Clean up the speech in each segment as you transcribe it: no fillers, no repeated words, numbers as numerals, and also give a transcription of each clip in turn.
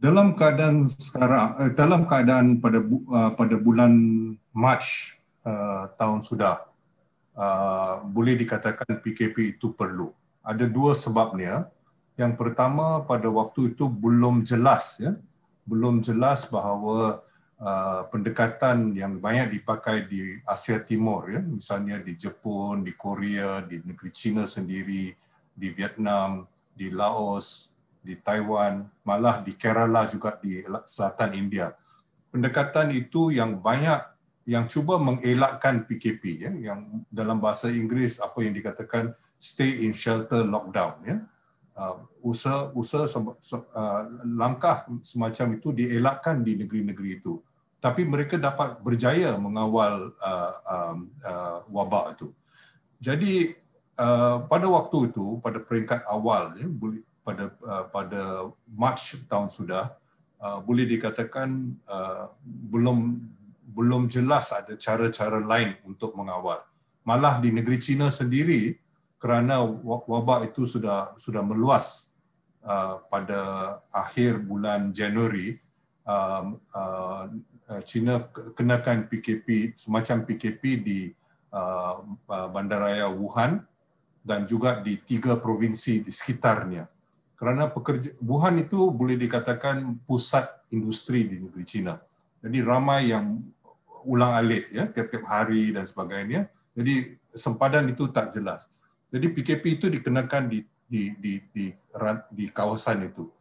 Dalam keadaan sekarang, dalam keadaan pada bulan Mac tahun sudah, boleh dikatakan PKP itu perlu. Ada dua sebabnya. Yang pertama, pada waktu itu belum jelas, belum jelas bahawa pendekatan yang banyak dipakai di Asia Timur, misalnya di Jepun, di Korea, di negeri China sendiri, di Vietnam, di Laos, di Taiwan, malah di Kerala juga di selatan India. Pendekatan itu yang banyak yang cuba mengelakkan PKP, yang dalam bahasa Inggeris apa yang dikatakan stay in shelter lockdown. Langkah semacam itu dielakkan di negeri-negeri itu. Tapi mereka dapat berjaya mengawal wabak itu. Jadi pada waktu itu, pada peringkat awal, pada Mac tahun sudah, boleh dikatakan belum jelas ada cara-cara lain untuk mengawal. Malah di negeri China sendiri, kerana wabak itu sudah meluas pada akhir bulan Januari, China kenakan PKP, semacam PKP di bandaraya Wuhan dan juga di 3 provinsi di sekitarnya. Kerana Wuhan itu boleh dikatakan pusat industri di negeri China. Jadi ramai yang ulang-alik, tiap-tiap hari dan sebagainya. Jadi sempadan itu tak jelas. Jadi PKP itu dikenakan di kawasan itu.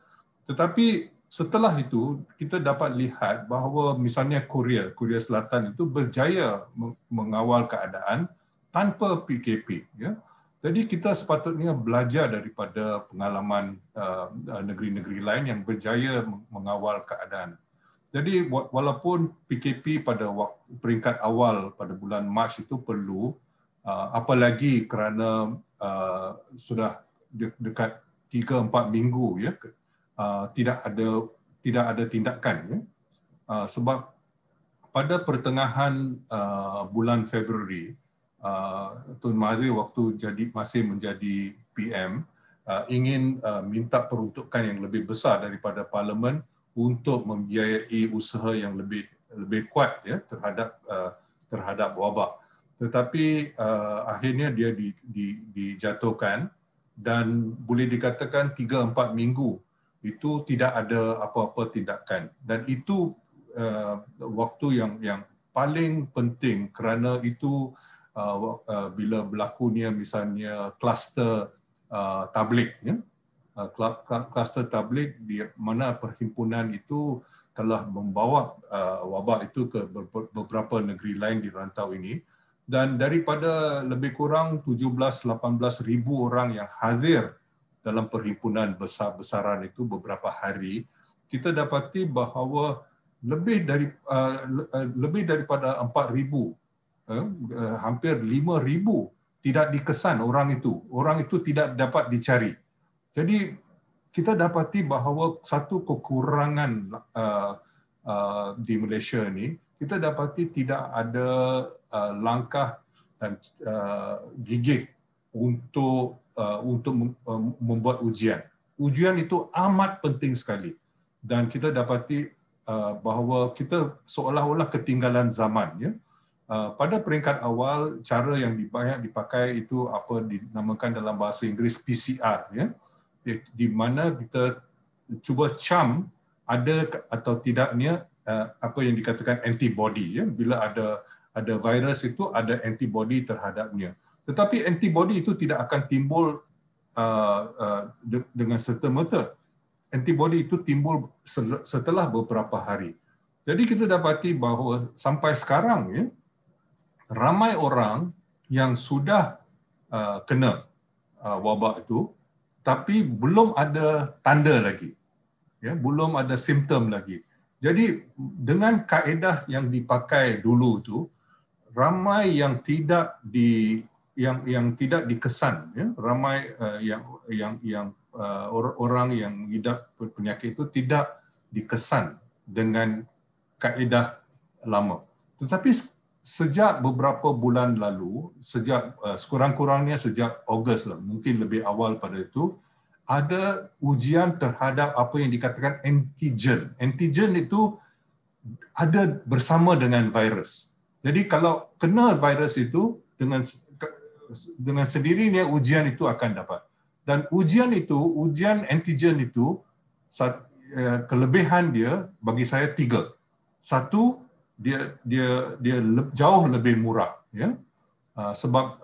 Tetapi setelah itu kita dapat lihat bahawa misalnya Korea Selatan itu berjaya mengawal keadaan tanpa PKP. Jadi kita sepatutnya belajar daripada pengalaman negeri-negeri lain yang berjaya mengawal keadaan. Jadi walaupun PKP pada peringkat awal pada bulan Mac itu perlu, apalagi kerana sudah dekat 3-4 minggu, tidak ada tindakan, sebab pada pertengahan bulan Februari, Tun Mahathir waktu masih menjadi PM ingin minta peruntukan yang lebih besar daripada Parlimen untuk membiayai usaha yang lebih kuat, terhadap wabak. Tetapi akhirnya dia dijatuhkan dan boleh dikatakan 3-4 minggu itu tidak ada apa-apa tindakan, dan itu waktu yang paling penting kerana itu bila berlakunya misalnya kluster tabligh, kluster tabligh di mana perhimpunan itu telah membawa wabak itu ke beberapa negeri lain di rantau ini, dan daripada lebih kurang 17-18 ribu orang yang hadir dalam perhimpunan besar-besaran itu beberapa hari, kita dapati bahawa lebih daripada 4,000, hampir 5,000 tidak dikesan orang itu. Orang itu tidak dapat dicari. Jadi kita dapati bahawa satu kekurangan di Malaysia ini, kita dapati tidak ada langkah dan gigih untuk membuat ujian. Ujian itu amat penting sekali, dan kita dapati bahawa kita seolah-olah ketinggalan zaman. Pada peringkat awal, cara yang banyak dipakai itu apa dinamakan dalam bahasa Inggeris PCR, di mana kita cuba cam ada atau tidaknya apa yang dikatakan antibody. Bila ada virus itu ada antibody terhadapnya. Tetapi antibody itu tidak akan timbul dengan serta-merta. Antibody itu timbul setelah beberapa hari. Jadi kita dapati bahawa sampai sekarang, ramai orang yang sudah kena wabak itu, tapi belum ada tanda lagi, belum ada simptom lagi. Jadi dengan kaedah yang dipakai dulu itu, ramai yang tidak dikesan, ramai orang yang mengidap penyakit itu tidak dikesan dengan kaedah lama. Tetapi sejak beberapa bulan lalu, sekurang-kurangnya sejak Ogos lah, mungkin lebih awal pada itu, ada ujian terhadap apa yang dikatakan antigen. Antigen itu ada bersama dengan virus. Jadi kalau kena virus itu dengan sendirinya ujian itu akan dapat. Dan ujian antigen itu kelebihan dia bagi saya 3. Satu, dia jauh lebih murah, ya. Sebab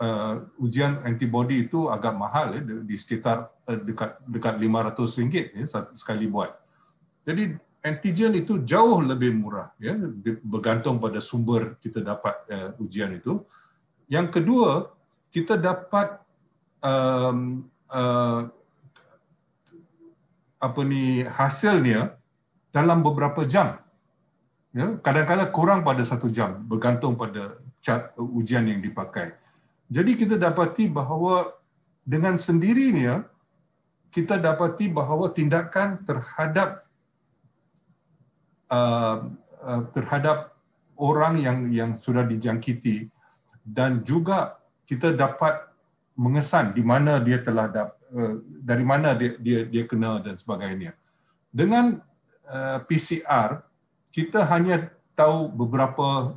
ujian antibody itu agak mahal, ya, di sekitar dekat RM500, ya, sekali buat. Jadi antigen itu jauh lebih murah, ya, bergantung pada sumber kita dapat ujian itu. Yang kedua, kita dapat hasilnya dalam beberapa jam. Ya, kadang-kadang kurang pada 1 jam, bergantung pada ujian yang dipakai. Jadi kita dapati bahawa dengan sendirinya kita dapati bahawa tindakan terhadap orang yang sudah dijangkiti, dan juga kita dapat mengesan di mana dia dari mana dia kena dan sebagainya. Dengan PCR, kita hanya tahu beberapa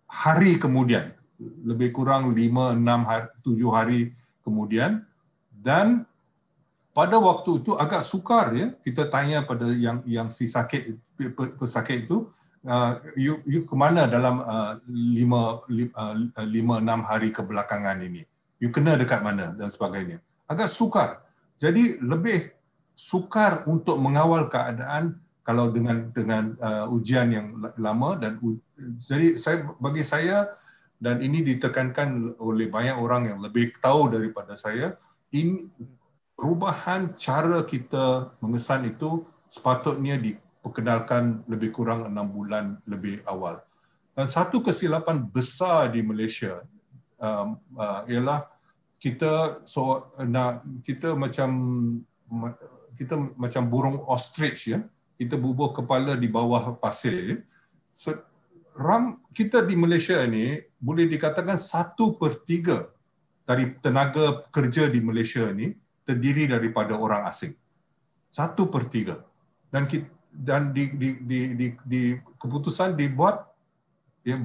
hari kemudian, lebih kurang 5, 6, 7 hari kemudian, dan pada waktu itu agak sukar, ya, kita tanya pada yang pesakit itu, you ke mana dalam 5-6 hari kebelakangan ini, you kena dekat mana dan sebagainya. Agak sukar. Jadi lebih sukar untuk mengawal keadaan kalau dengan ujian yang lama. Dan jadi bagi saya, dan ini ditekankan oleh banyak orang yang lebih tahu daripada saya, ini perubahan cara kita mengesan itu sepatutnya diperkenalkan lebih kurang 6 bulan lebih awal. Dan satu kesilapan besar di Malaysia ialah kita macam burung ostrich, ya. Kita bubuh kepala di bawah pasir. Kita di Malaysia ini boleh dikatakan 1/3 dari tenaga kerja di Malaysia ini terdiri daripada orang asing. 1/3. Dan di keputusan dibuat, ya,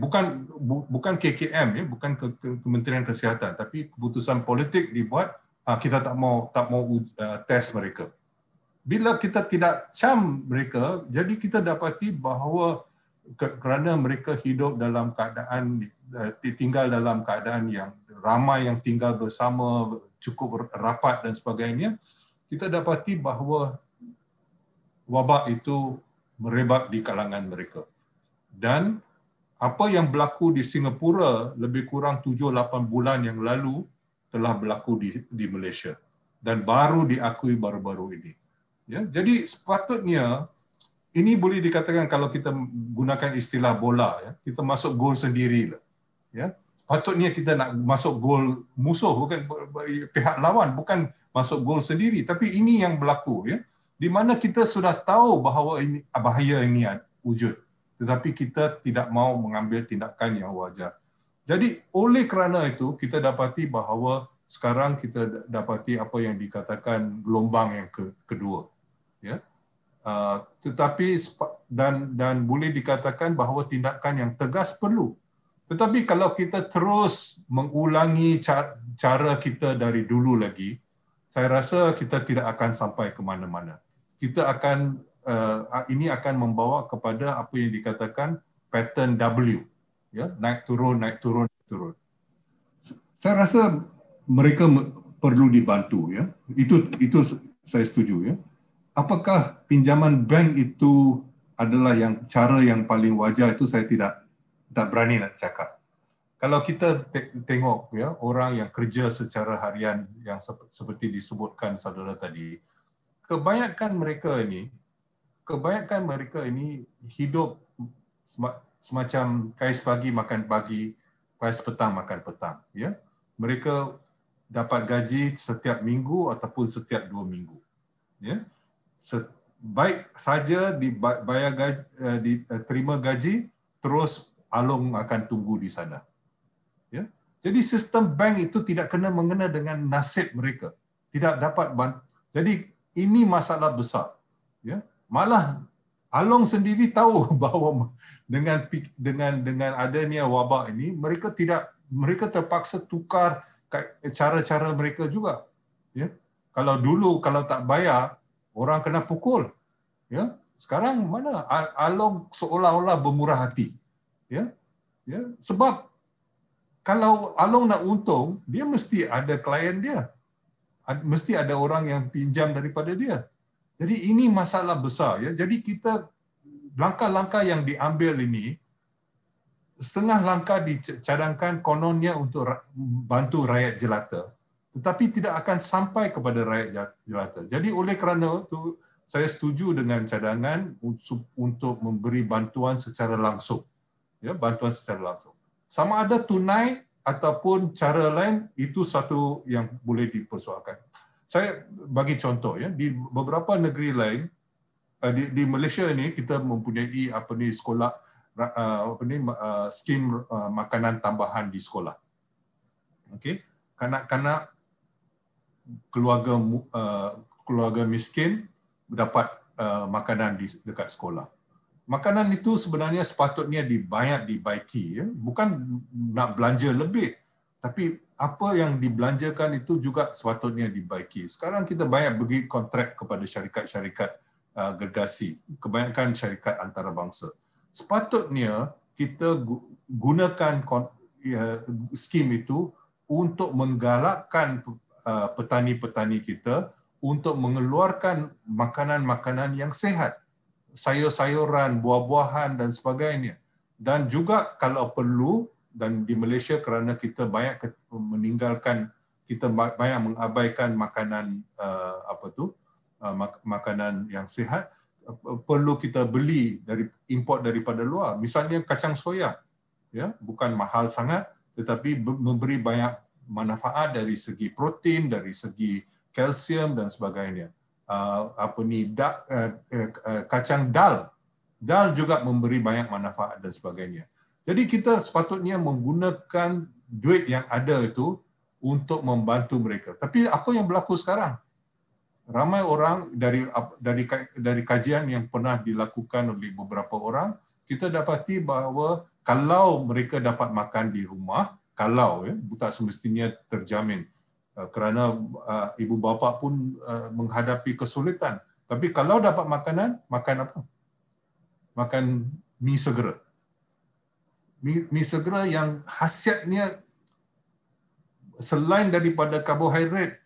bukan KKM, ya, bukan Kementerian Kesihatan, tapi keputusan politik dibuat, kita tak mau test mereka. Bila kita tidak cam mereka, jadi kita dapati bahawa kerana mereka hidup dalam keadaan, tinggal dalam keadaan yang ramai yang tinggal bersama, cukup rapat dan sebagainya, kita dapati bahawa wabak itu merebak di kalangan mereka. Dan apa yang berlaku di Singapura lebih kurang 7-8 bulan yang lalu telah berlaku di Malaysia, dan baru diakui baru-baru ini. Ya, jadi sepatutnya ini boleh dikatakan, kalau kita gunakan istilah bola, ya, kita masuk gol sendirilah. Ya, sepatutnya kita nak masuk gol musuh, bukan pihak lawan, bukan masuk gol sendiri. Tapi ini yang berlaku, ya, di mana kita sudah tahu bahawa ini bahaya ini wujud, tetapi kita tidak mau mengambil tindakan yang wajar. Jadi oleh kerana itu kita dapati bahawa sekarang kita dapati apa yang dikatakan gelombang yang kedua, ya. Tetapi dan boleh dikatakan bahawa tindakan yang tegas perlu. Tetapi kalau kita terus mengulangi cara kita dari dulu lagi, saya rasa kita tidak akan sampai ke mana-mana. Ini akan membawa kepada apa yang dikatakan pattern W, ya, naik turun, naik turun, naik turun. Saya rasa mereka perlu dibantu, ya. Itu saya setuju, ya. Apakah pinjaman bank itu adalah cara yang paling wajar, itu saya tidak berani nak cakap. Kalau kita tengok, ya, orang yang kerja secara harian yang seperti disebutkan saudara tadi, kebanyakan mereka ini hidup semacam kais pagi makan pagi, kais petang makan petang, ya. Mereka dapat gaji setiap minggu ataupun setiap 2 minggu, ya. Baik saja dibayar gaji, diterima gaji, terus alung akan tunggu di sana. Ya. Jadi sistem bank itu tidak kena mengena dengan nasib mereka. Tidak dapat jadi ini masalah besar. Ya, malah Along sendiri tahu bahawa dengan adanya wabak ini mereka terpaksa tukar cara-cara mereka juga. Ya, kalau tak bayar orang kena pukul. Ya, sekarang mana Along seolah-olah bermurah hati. Ya, ya, sebab kalau Along nak untung, dia mesti ada klien dia. Mesti ada orang yang pinjam daripada dia. Jadi ini masalah besar. Ya. Jadi kita, langkah-langkah yang diambil ini, setengah langkah dicadangkan kononnya untuk bantu rakyat jelata. Tetapi tidak akan sampai kepada rakyat jelata. Jadi oleh kerana itu, saya setuju dengan cadangan untuk memberi bantuan secara langsung. Ya, bantuan secara langsung. Sama ada tunai ataupun cara lain, itu satu yang boleh dipersoalkan. Saya bagi contoh, ya, di beberapa negeri lain, di Malaysia ini kita mempunyai sekolah, skim makanan tambahan di sekolah. Okey, kanak-kanak keluarga miskin dapat makanan dekat sekolah. Makanan itu sebenarnya sepatutnya banyak dibaiki, ya. Bukan nak belanja lebih, tapi apa yang dibelanjakan itu juga sepatutnya dibaiki. Sekarang kita banyak bagi kontrak kepada syarikat-syarikat gergasi, kebanyakan syarikat antarabangsa. Sepatutnya kita gunakan skim itu untuk menggalakkan petani-petani kita untuk mengeluarkan makanan-makanan yang sehat, sayur-sayuran, buah-buahan dan sebagainya. Dan juga kalau perlu, dan di Malaysia kerana kita banyak banyak mengabaikan makanan makanan yang sihat, perlu kita beli import daripada luar. Misalnya kacang soya, ya, bukan mahal sangat, tetapi memberi banyak manfaat dari segi protein, dari segi kalsium dan sebagainya. Kacang dal juga memberi banyak manfaat dan sebagainya. Jadi kita sepatutnya menggunakan duit yang ada itu untuk membantu mereka. Tapi apa yang berlaku sekarang? Ramai orang dari kajian yang pernah dilakukan oleh beberapa orang, kita dapati bahawa kalau mereka dapat makan di rumah, tak semestinya terjamin, kerana ibu bapa pun menghadapi kesulitan. Tapi kalau dapat makan apa? Makan mi segera. Mi segera yang khasiatnya selain daripada karbohidrat,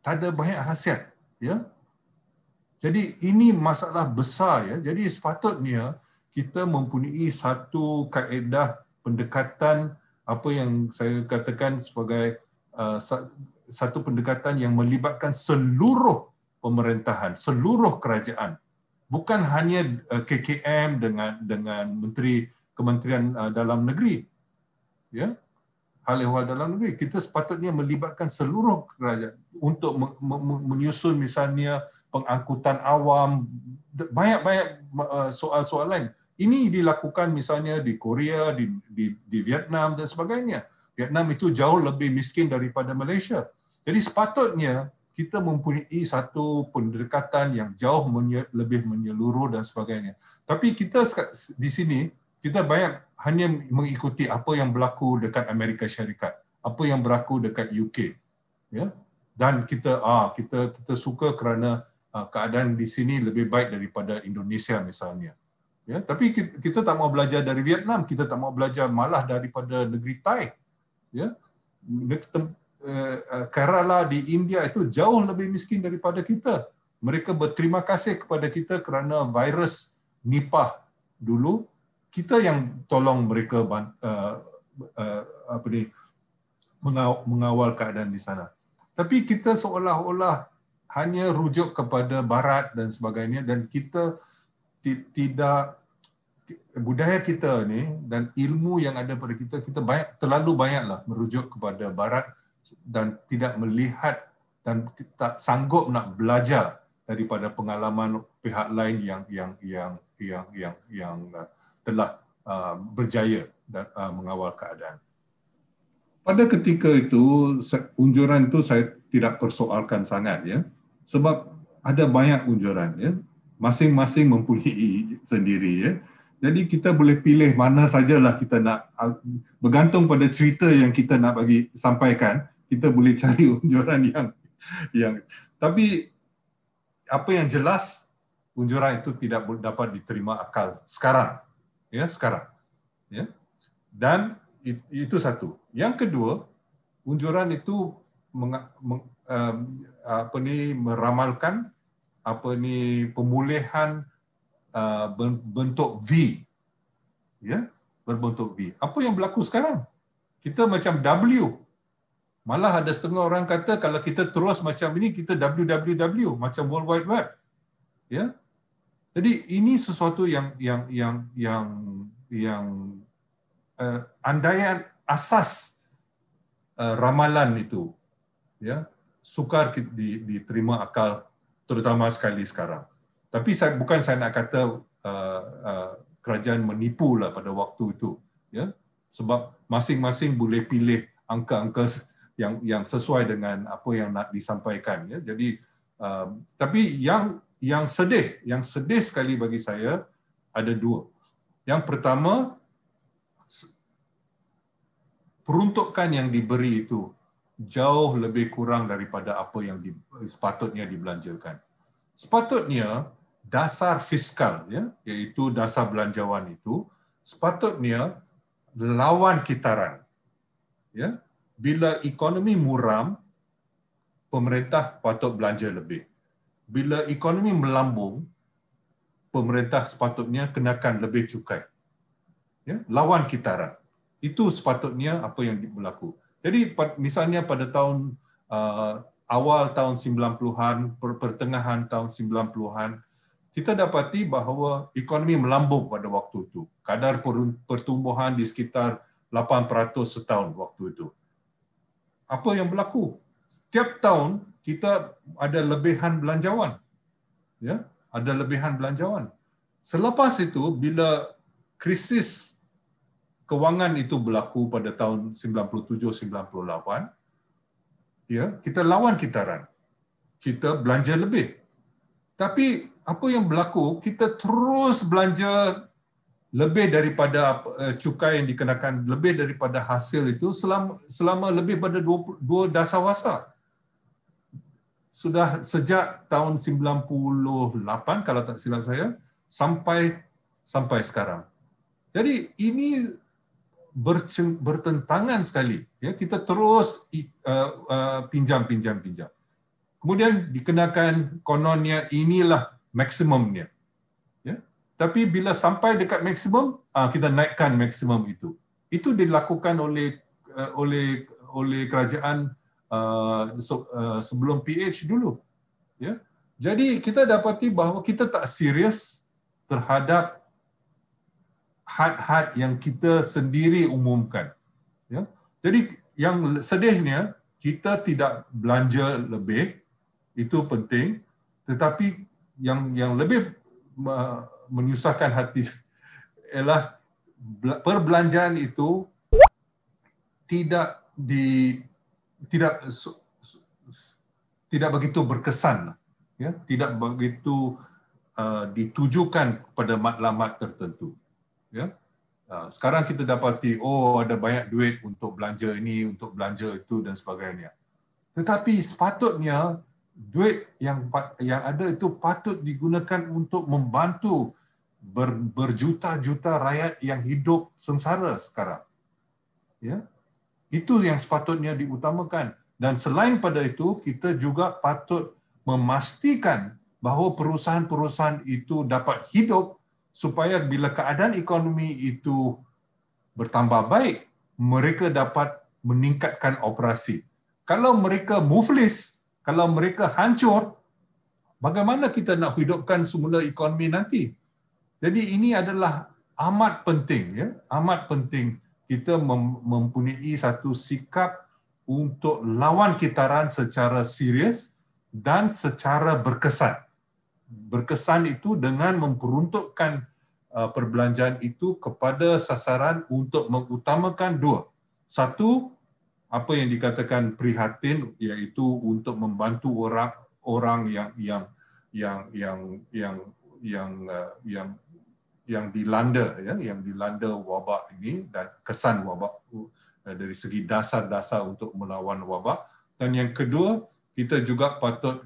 tak ada banyak khasiat. Ya? Jadi ini masalah besar. Ya? Jadi sepatutnya kita mempunyai satu kaedah pendekatan, apa yang saya katakan sebagai satu pendekatan yang melibatkan seluruh pemerintahan, seluruh kerajaan. Bukan hanya KKM dengan Kementerian Dalam Negeri. Ya? Hal ehwal dalam negeri, kita sepatutnya melibatkan seluruh kerajaan untuk menyusun misalnya pengangkutan awam, banyak-banyak soal-soal lain. Ini dilakukan misalnya di Korea, di Vietnam dan sebagainya. Vietnam itu jauh lebih miskin daripada Malaysia. Jadi sepatutnya kita mempunyai satu pendekatan yang jauh lebih menyeluruh dan sebagainya. Tapi kita di sini, kita banyak hanya mengikuti apa yang berlaku dekat Amerika Syarikat, apa yang berlaku dekat UK. Ya? Dan kita suka kerana keadaan di sini lebih baik daripada Indonesia misalnya. Ya? Tapi kita tak mau belajar dari Vietnam, kita tak mau belajar malah daripada negeri Thai. Ya? Kerala di India itu jauh lebih miskin daripada kita. Mereka berterima kasih kepada kita kerana virus Nipah dulu, kita yang tolong mereka mengawal keadaan di sana. Tapi kita seolah-olah hanya rujuk kepada Barat dan sebagainya, dan kita tidak, budaya kita ni dan ilmu yang ada pada kita terlalu banyaklah merujuk kepada Barat dan tidak melihat dan tak sanggup nak belajar daripada pengalaman pihak lain yang telah berjaya dan mengawal keadaan. Pada ketika itu, unjuran itu saya tidak persoalkan sangat, ya. Sebab ada banyak unjuran, ya. Masing-masing mempunyai sendiri, ya. Jadi kita boleh pilih mana sajalah kita nak, bergantung pada cerita yang kita nak bagi sampaikan, kita boleh cari unjuran yang tapi apa yang jelas, unjuran itu tidak dapat diterima akal sekarang, ya, sekarang, ya. Dan itu satu. Yang kedua, unjuran itu meramalkan pemulihan bentuk V, ya, berbentuk V. Apa yang berlaku sekarang? Kita macam W. Malah ada setengah orang kata kalau kita terus macam ini kita WWW macam World Wide Web, ya. Jadi ini sesuatu yang andaian asas ramalan itu, ya, sukar diterima akal, terutama sekali sekarang. Tapi bukan saya nak kata kerajaan menipu lah pada waktu itu, ya, sebab masing-masing boleh pilih angka-angka yang sesuai dengan apa yang nak disampaikan, ya. Jadi tapi yang sedih sekali bagi saya ada dua. Yang pertama, peruntukan yang diberi itu jauh lebih kurang daripada apa yang sepatutnya dibelanjakan. Sepatutnya dasar fiskal, ya, iaitu dasar belanjawan itu sepatutnya lawan kitaran, ya. Bila ekonomi muram, pemerintah patut belanja lebih. Bila ekonomi melambung, pemerintah sepatutnya kenakan lebih cukai, ya, lawan kitaran. Itu sepatutnya apa yang berlaku. Jadi misalnya pada tahun awal tahun 90-an, pertengahan tahun 90-an, kita dapati bahawa ekonomi melambung pada waktu itu. Kadar pertumbuhan di sekitar 8% setahun waktu itu. Apa yang berlaku? Setiap tahun kita ada lebihan belanjawan, ya, ada lebihan belanjawan. Selepas itu bila krisis kewangan itu berlaku pada tahun 97-98, ya, kita lawan kitaran. Kita belanja lebih. Tapi apa yang berlaku, kita terus belanja lebih daripada cukai yang dikenakan, lebih daripada hasil itu selama lebih pada dua dasarwasa. Sudah sejak tahun 98 kalau tak silap saya sampai sekarang. Jadi ini bertentangan sekali, ya. Kita terus pinjam. Kemudian dikenakan kononnya inilah maksimumnya, ya. Tapi bila sampai dekat maksimum, kita naikkan maksimum itu. Itu dilakukan oleh kerajaan sebelum PH dulu, ya. Jadi kita dapati bahawa kita tak serius terhadap had yang kita sendiri umumkan, ya. Jadi yang sedihnya kita tidak belanja lebih, itu penting, tetapi yang lebih menyusahkan hati ialah perbelanjaan itu tidak begitu berkesan, ya, tidak begitu ditujukan kepada matlamat tertentu, ya. Sekarang kita dapati ada banyak duit untuk belanja ini, untuk belanja itu dan sebagainya. Tetapi sepatutnya duit yang ada itu patut digunakan untuk membantu berjuta-juta rakyat yang hidup sengsara sekarang, ya. Itu yang sepatutnya diutamakan. Dan selain pada itu, kita juga patut memastikan bahawa perusahaan-perusahaan itu dapat hidup supaya bila keadaan ekonomi itu bertambah baik, mereka dapat meningkatkan operasi. Kalau mereka muflis, kalau mereka hancur, bagaimana kita nak hidupkan semula ekonomi nanti? Jadi ini adalah amat penting, ya, amat penting kita mempunyai satu sikap untuk lawan kitaran secara serius dan secara berkesan. Berkesan itu dengan memperuntukkan perbelanjaan itu kepada sasaran untuk mengutamakan dua. Satu, apa yang dikatakan prihatin, iaitu untuk membantu orang yang yang yang yang yang yang dilanda wabak ini dan kesan wabak dari segi dasar-dasar untuk melawan wabak. Dan yang kedua, kita juga patut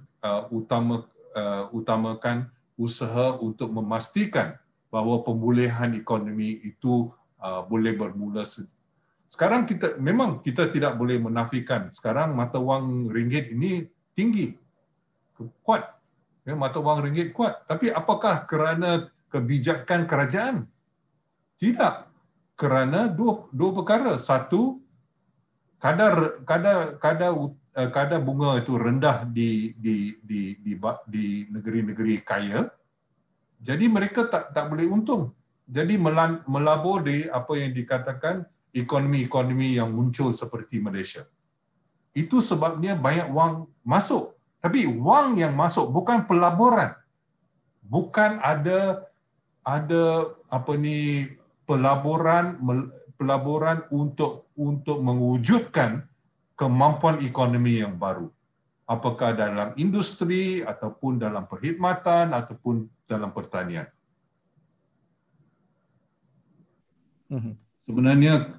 utamakan usaha untuk memastikan bahawa pemulihan ekonomi itu boleh bermula. Sekarang kita tidak boleh menafikan sekarang mata wang ringgit ini tinggi, kuat. Mata wang ringgit kuat. Tapi apakah kerana kebijakan kerajaan? Tidak. Kerana dua perkara. Satu, kadar bunga itu rendah di negeri-negeri kaya. Jadi mereka tak boleh untung. Jadi melabur di apa yang dikatakan ekonomi-ekonomi yang muncul seperti Malaysia. Itu sebabnya banyak wang masuk. Tapi wang yang masuk bukan pelaburan. Bukan ada pelaburan untuk mewujudkan kemampuan ekonomi yang baru. Apakah dalam industri ataupun dalam perkhidmatan ataupun dalam pertanian. Sebenarnya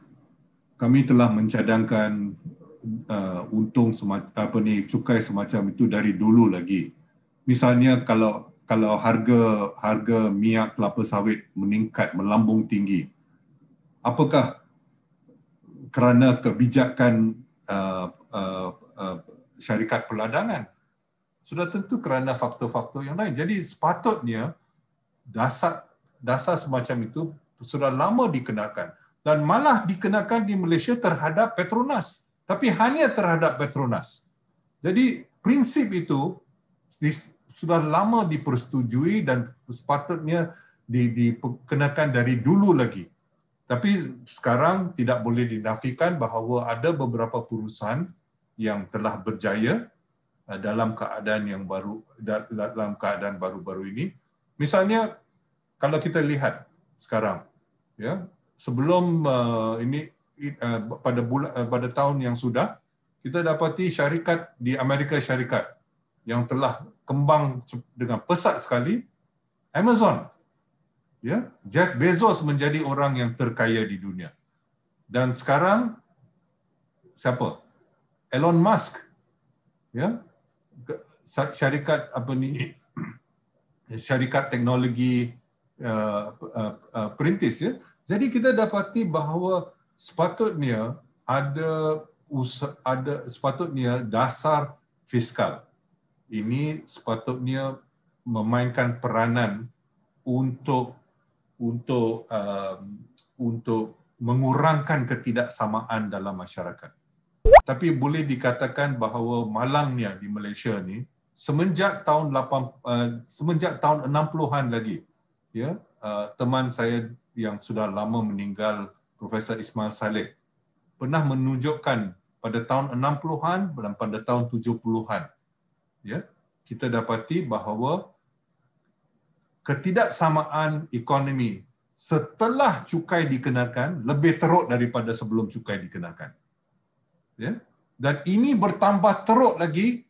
kami telah mencadangkan cukai semacam itu dari dulu lagi. Misalnya kalau harga minyak kelapa sawit meningkat, melambung tinggi, apakah kerana kebijakan syarikat peladangan? Sudah tentu kerana faktor-faktor yang lain. Jadi sepatutnya dasar semacam itu sudah lama dikenakan dan malah dikenakan di Malaysia terhadap Petronas, tapi hanya terhadap Petronas. Jadi prinsip itu sudah lama dipersetujui dan sepatutnya dikenakan dari dulu lagi. Tapi sekarang tidak boleh dinafikan bahawa ada beberapa perusahaan yang telah berjaya dalam keadaan yang baru, dalam keadaan baru-baru ini. Misalnya kalau kita lihat sekarang, ya, sebelum pada tahun yang sudah, kita dapati syarikat di Amerika Syarikat yang telah kembang dengan pesat sekali, Amazon. Ya, Jeff Bezos menjadi orang yang terkaya di dunia. Dan sekarang siapa? Elon Musk. Ya. Syarikat syarikat teknologi perintis, ya. Jadi kita dapati bahawa sepatutnya sepatutnya dasar fiskal ini sepatutnya memainkan peranan untuk mengurangkan ketidaksamaan dalam masyarakat. Tapi boleh dikatakan bahawa malangnya di Malaysia ni semenjak tahun 60-an lagi, ya, teman saya yang sudah lama meninggal, Profesor Ismail Saleh, pernah menunjukkan pada tahun 60-an dan pada tahun 70-an, ya, kita dapati bahawa ketidaksamaan ekonomi setelah cukai dikenakan lebih teruk daripada sebelum cukai dikenakan. Ya? Dan ini bertambah teruk lagi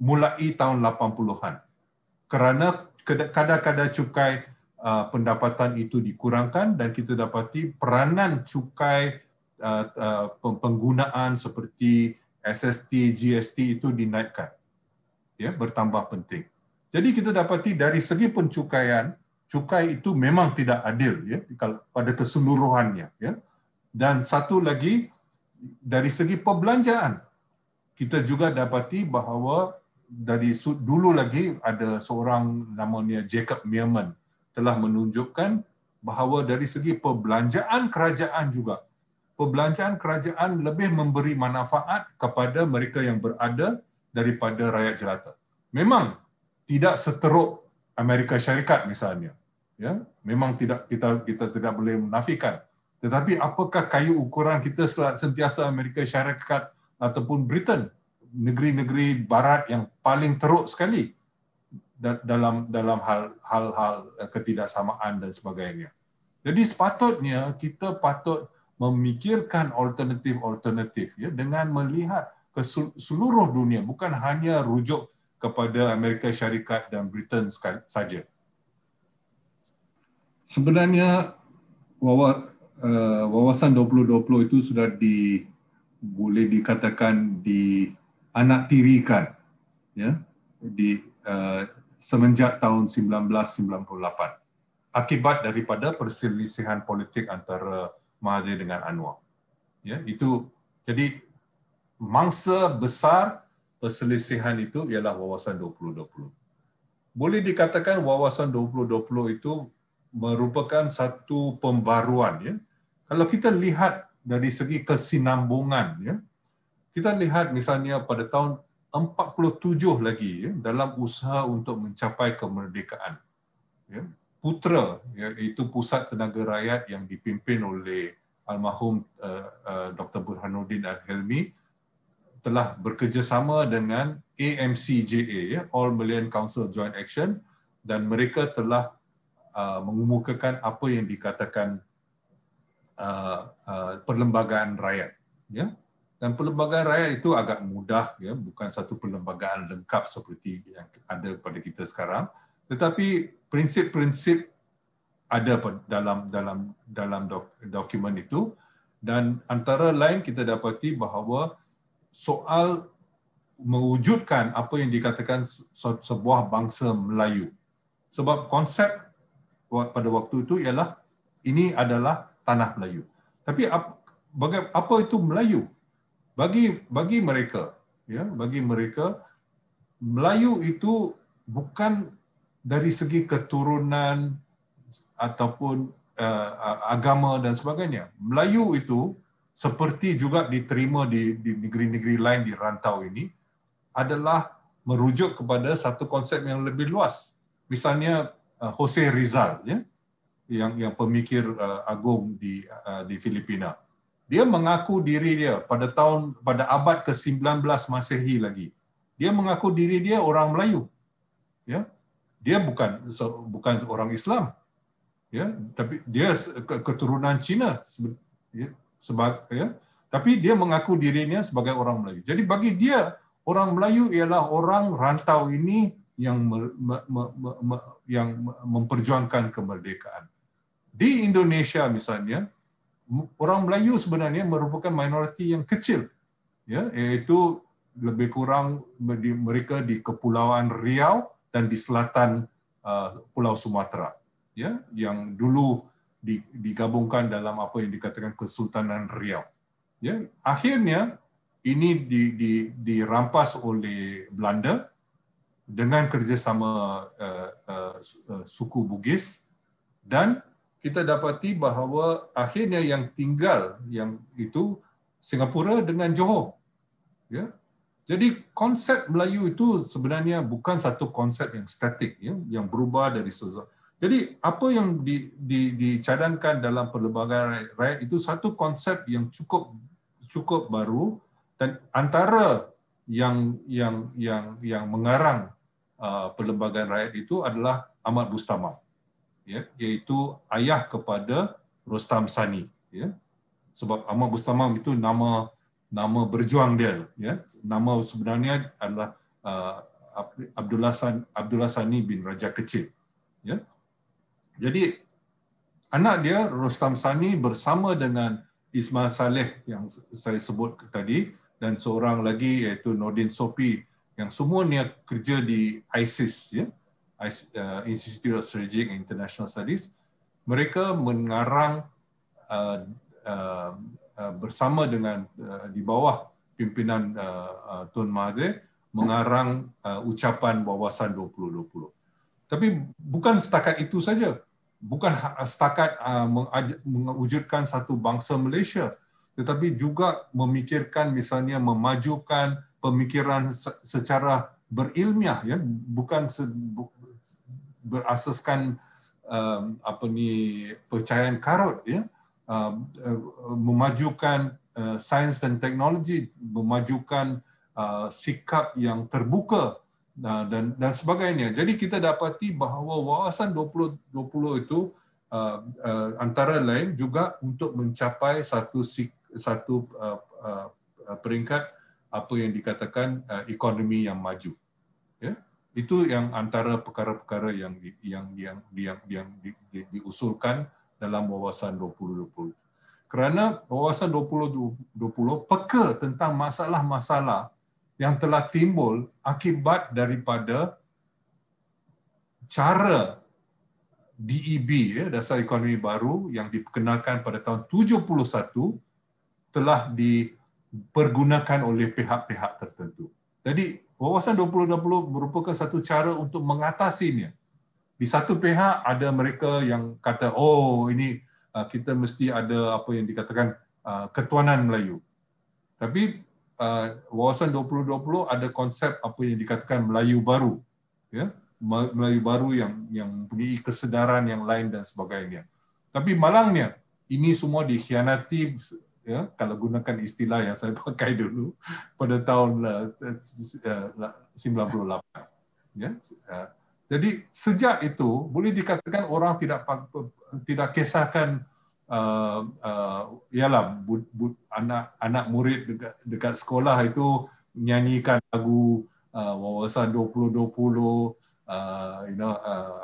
mulai tahun 80-an. Kerana kadar-kadar cukai pendapatan itu dikurangkan dan kita dapati peranan cukai penggunaan seperti SST, GST itu dinaikkan. Ya, bertambah penting. Jadi kita dapati dari segi pencukaian, cukai itu memang tidak adil, ya, pada keseluruhannya, ya. Dan satu lagi dari segi perbelanjaan, kita juga dapati bahawa dari dulu lagi ada seorang namanya Jacob Meerman telah menunjukkan bahawa dari segi perbelanjaan kerajaan juga, perbelanjaan kerajaan lebih memberi manfaat kepada mereka yang berada daripada rakyat jelata. Memang tidak seteruk Amerika Syarikat misalnya, ya, memang tidak, kita tidak boleh menafikan. Tetapi apakah kayu ukuran kita sentiasa Amerika Syarikat ataupun Britain, negeri-negeri barat yang paling teruk sekali dalam hal-hal ketidaksamaan dan sebagainya. Jadi sepatutnya kita patut memikirkan alternatif-alternatif, ya, dengan melihat ke seluruh dunia, bukan hanya rujuk kepada Amerika Syarikat dan Britain saja. Sebenarnya wawasan 2020 itu sudah boleh dikatakan dianaktirikan, ya, semenjak tahun 1998 akibat daripada perselisihan politik antara Mahathir dengan Anwar. Ya, itu jadi mangsa besar perselisihan itu ialah wawasan 2020. Boleh dikatakan wawasan 2020 itu merupakan satu pembaruan, ya. Kalau kita lihat dari segi kesinambungan, ya, kita lihat misalnya pada tahun 47 lagi, ya, dalam usaha untuk mencapai kemerdekaan, ya, Putra, iaitu Pusat Tenaga Rakyat yang dipimpin oleh almarhum Dr. Burhanuddin Al-Helmi, telah bekerjasama dengan AMCJA, ya, All Malayan Council Joint Action, dan mereka telah mengemukakan apa yang dikatakan perlembagaan rakyat, ya. Dan perlembagaan rakyat itu agak mudah, ya, bukan satu perlembagaan lengkap seperti yang ada pada kita sekarang, tetapi prinsip-prinsip ada dalam dokumen itu, dan antara lain kita dapati bahawa soal mewujudkan apa yang dikatakan sebuah bangsa Melayu. Sebab konsep pada waktu itu ialah ini adalah tanah Melayu. Tapi apa itu Melayu? Bagi mereka, ya, bagi mereka Melayu itu bukan dari segi keturunan ataupun agama dan sebagainya. Melayu itu seperti juga diterima di negeri-negeri lain di rantau ini adalah merujuk kepada satu konsep yang lebih luas. Misalnya Jose Rizal, ya, yang pemikir agung di Filipina. Dia mengaku diri dia pada abad ke-19 Masehi lagi. Dia mengaku diri dia orang Melayu. Ya. Dia bukan orang Islam. Ya, tapi dia keturunan Cina, ya, tapi dia mengaku dirinya sebagai orang Melayu. Jadi bagi dia, orang Melayu ialah orang rantau ini yang memperjuangkan kemerdekaan. Di Indonesia misalnya, orang Melayu sebenarnya merupakan minoriti yang kecil, ya, iaitu lebih kurang mereka di Kepulauan Riau dan di selatan Pulau Sumatera, ya, yang dulu digabungkan dalam apa yang dikatakan Kesultanan Riau. Ya, akhirnya ini dirampas oleh Belanda dengan kerjasama suku Bugis, dan kita dapati bahawa akhirnya yang tinggal yang itu Singapura dengan Johor. Ya. Jadi konsep Melayu itu sebenarnya bukan satu konsep yang statik, ya, yang berubah dari sesuatu. Jadi apa yang dicadangkan dalam perlembagaan rakyat itu satu konsep yang cukup baru, dan antara yang mengarang perlembagaan rakyat itu adalah Ahmad Bustamam, ya, iaitu ayah kepada Rostam Sani, ya. Sebab Ahmad Bustamam itu nama berjuang dia, ya. Nama sebenarnya adalah Abdullah Sani bin Raja Kecil, ya. Jadi anak dia Rostam Sani bersama dengan Ismail Saleh yang saya sebut tadi, dan seorang lagi iaitu Nordin Sopi, yang semuanya kerja di ISIS, ya, Institute of Strategic and International Studies. Mereka mengarang bersama dengan di bawah pimpinan Tun Mahathir mengarang ucapan wawasan 2020. Tapi bukan setakat itu saja. Bukan setakat mewujudkan satu bangsa Malaysia, tetapi juga memikirkan misalnya memajukan pemikiran secara berilmiah, ya, bukan berasaskan percayaan karut, ya. Memajukan sains dan teknologi, memajukan sikap yang terbuka dan sebagainya. Jadi kita dapati bahawa wawasan 2020 itu antara lain juga untuk mencapai satu peringkat apa yang dikatakan ekonomi yang maju. Ya, itu yang antara perkara-perkara yang diusulkan dalam wawasan 2020. Kerana wawasan 2020 peka tentang masalah-masalah yang telah timbul akibat daripada cara DEB, ya, Dasar Ekonomi Baru yang diperkenalkan pada tahun 71 telah dipergunakan oleh pihak-pihak tertentu. Jadi wawasan 2020 merupakan satu cara untuk mengatasinya. Di satu pihak ada mereka yang kata, oh ini kita mesti ada apa yang dikatakan ketuanan Melayu. Tapi wawasan 2020 ada konsep apa yang dikatakan Melayu baru, ya, Melayu baru yang mempunyai kesedaran yang lain dan sebagainya. Tapi malangnya ini semua dikhianati, ya, kalau gunakan istilah yang saya pakai dulu pada tahun 98. Ya. Jadi sejak itu boleh dikatakan orang tidak kisahkan ialah anak murid dekat sekolah itu nyanyikan lagu wawasan 2020,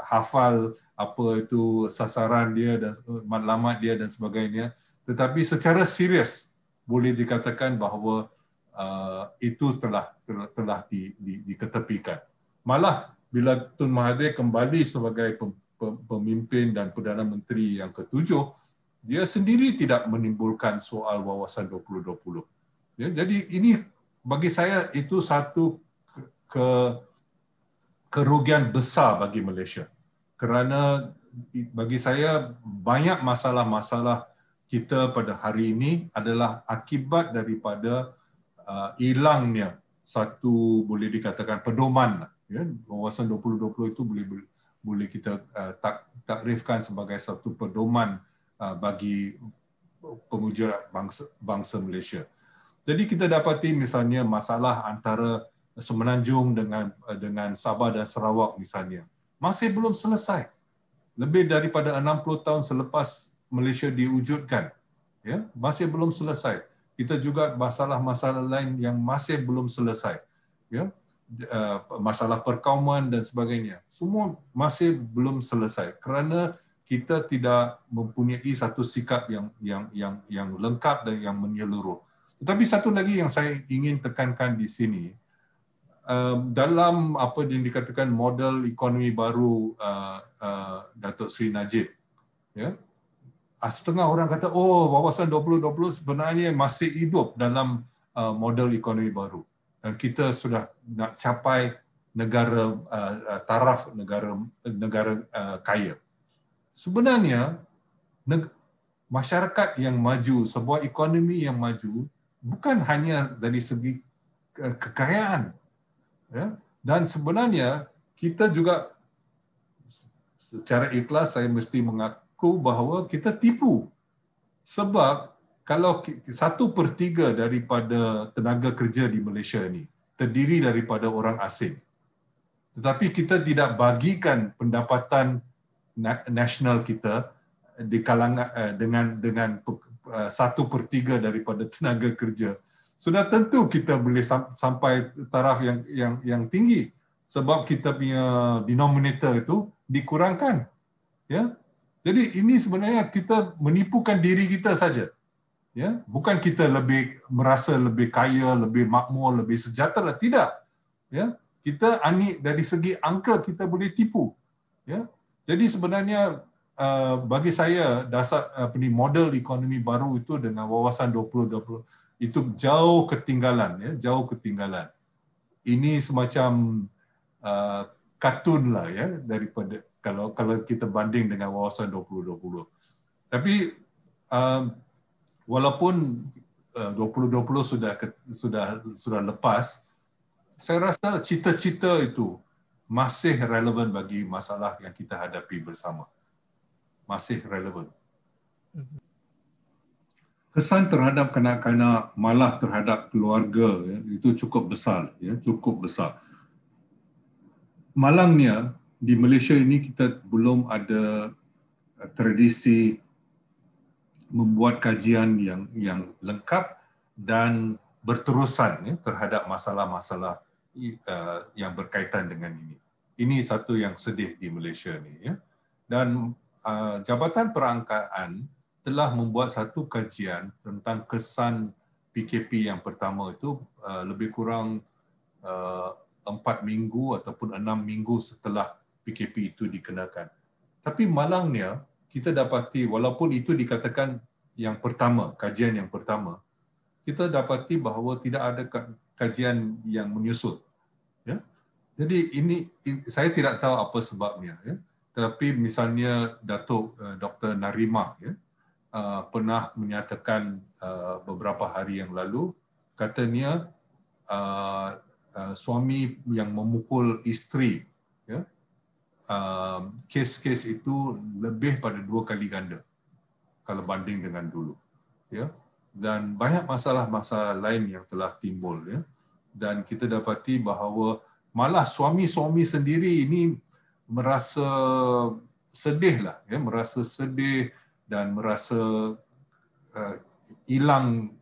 hafal apa itu sasaran dia dan matlamat dia dan sebagainya. Tetapi secara serius boleh dikatakan bahawa itu telah diketepikan. Malah bila Tun Mahathir kembali sebagai pemimpin dan Perdana Menteri yang ketujuh, dia sendiri tidak menimbulkan soal wawasan 2020. Ya, jadi ini bagi saya itu satu kerugian besar bagi Malaysia. Kerana bagi saya banyak masalah-masalah kita pada hari ini adalah akibat daripada hilangnya satu boleh dikatakan pedoman. Ya, wawasan 2020 itu boleh kita takrifkan sebagai satu pedoman bagi pemuja bangsa Malaysia. Jadi kita dapati misalnya masalah antara Semenanjung dengan Sabah dan Sarawak misalnya masih belum selesai. Lebih daripada 60 tahun selepas Malaysia diwujudkan, ya, masih belum selesai. Kita juga masalah-masalah lain yang masih belum selesai, ya, masalah perkauman dan sebagainya. Semua masih belum selesai kerana kita tidak mempunyai satu sikap yang lengkap dan yang menyeluruh. Tetapi satu lagi yang saya ingin tekankan di sini, dalam apa yang dikatakan model ekonomi baru Datuk Seri Najib, ya, setengah orang kata, oh, wawasan 2020 sebenarnya masih hidup dalam model ekonomi baru dan kita sudah nak capai negara taraf negara kaya. Sebenarnya masyarakat yang maju, sebuah ekonomi yang maju bukan hanya dari segi kekayaan, ya? Dan sebenarnya kita juga secara ikhlas saya mesti mengaku bahawa kita tipu. Sebab kalau 1/3 daripada tenaga kerja di Malaysia ini terdiri daripada orang asing, tetapi kita tidak bagikan pendapatan nasional kita di kalangan dengan 1/3 daripada tenaga kerja, sudah tentu kita boleh sampai taraf yang tinggi sebab kita punya denominator itu dikurangkan, ya. Jadi ini sebenarnya kita menipukan diri kita saja, ya. Bukan kita merasa lebih kaya, lebih makmur, lebih sejahtera, tidak, ya. Kita dari segi angka kita boleh tipu, ya. Jadi sebenarnya bagi saya dasar model ekonomi baru itu dengan wawasan 2020 itu jauh ketinggalan, ya, jauh ketinggalan. Ini semacam kartun lah, ya, daripada kalau kita banding dengan wawasan 2020. Tapi walaupun 2020 sudah lepas, saya rasa cita-cita itu masih relevan bagi masalah yang kita hadapi bersama. Masih relevan. Kesan terhadap kanak-kanak, malah terhadap keluarga, ya, itu cukup besar, ya, cukup besar. Malangnya di Malaysia ini kita belum ada tradisi membuat kajian yang lengkap dan berterusan, ya, terhadap masalah-masalah yang berkaitan dengan ini. Ini satu yang sedih di Malaysia ni, ya. Dan Jabatan Perangkaan telah membuat satu kajian tentang kesan PKP yang pertama itu lebih kurang 4 minggu ataupun 6 minggu setelah PKP itu dikenakan. Tapi malangnya kita dapati walaupun itu dikatakan yang pertama, kajian yang pertama, kita dapati bahawa tidak ada kajian yang menyusul. Ya. Jadi ini saya tidak tahu apa sebabnya. Ya. Tetapi misalnya Datuk Dr. Narimah ya, pernah menyatakan beberapa hari yang lalu, katanya suami yang memukul isteri, ya, kes-kes itu lebih pada 2 kali ganda kalau banding dengan dulu. Ya. Dan banyak masalah-masalah lain yang telah timbul. Ya. Dan kita dapati bahawa malah suami-suami sendiri ini merasa sedih lah, ya, merasa sedih dan merasa hilang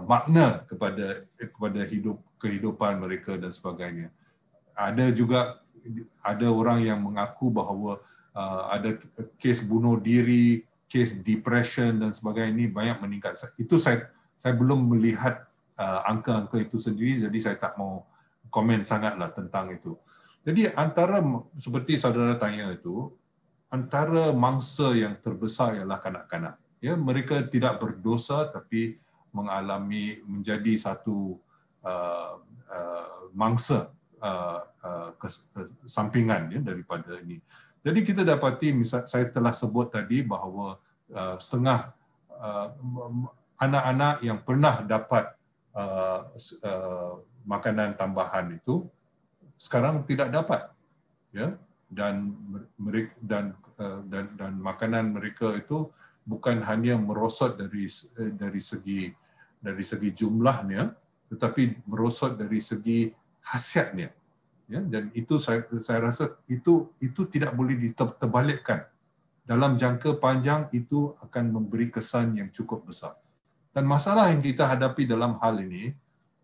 makna kepada kehidupan mereka dan sebagainya. Ada orang yang mengaku bahawa ada kes bunuh diri, kes depression dan sebagainya ini banyak meningkat. Itu saya belum melihat angka-angka itu sendiri, jadi saya tak mau komen sangatlah tentang itu. Jadi antara, seperti saudara tanya itu, antara mangsa yang terbesar ialah kanak-kanak. Ya, mereka tidak berdosa tapi menjadi satu mangsa sampingan ya, daripada ini. Jadi kita dapati, saya telah sebut tadi bahawa setengah anak-anak yang pernah dapat makanan tambahan itu sekarang tidak dapat, ya, dan makanan mereka itu bukan hanya merosot dari segi jumlahnya, tetapi merosot dari segi khasiatnya, ya, dan itu saya rasa itu tidak boleh diterbalikkan. Dalam jangka panjang itu akan memberi kesan yang cukup besar. Dan masalah yang kita hadapi dalam hal ini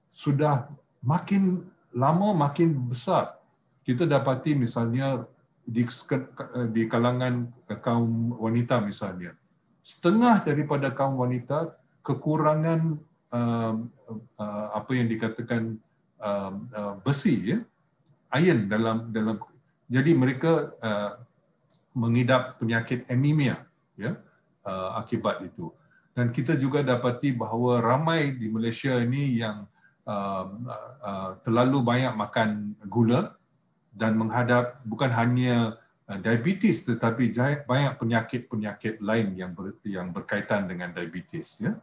sudah makin lama makin besar. Kita dapati misalnya di kalangan kaum wanita misalnya, setengah daripada kaum wanita kekurangan apa yang dikatakan besi, ya, iron dalam jadi mereka mengidap penyakit anemia, ya, akibat itu. Dan kita juga dapati bahawa ramai di Malaysia ini yang terlalu banyak makan gula dan menghadap bukan hanya diabetes tetapi banyak penyakit-penyakit lain yang berkaitan dengan diabetes, ya.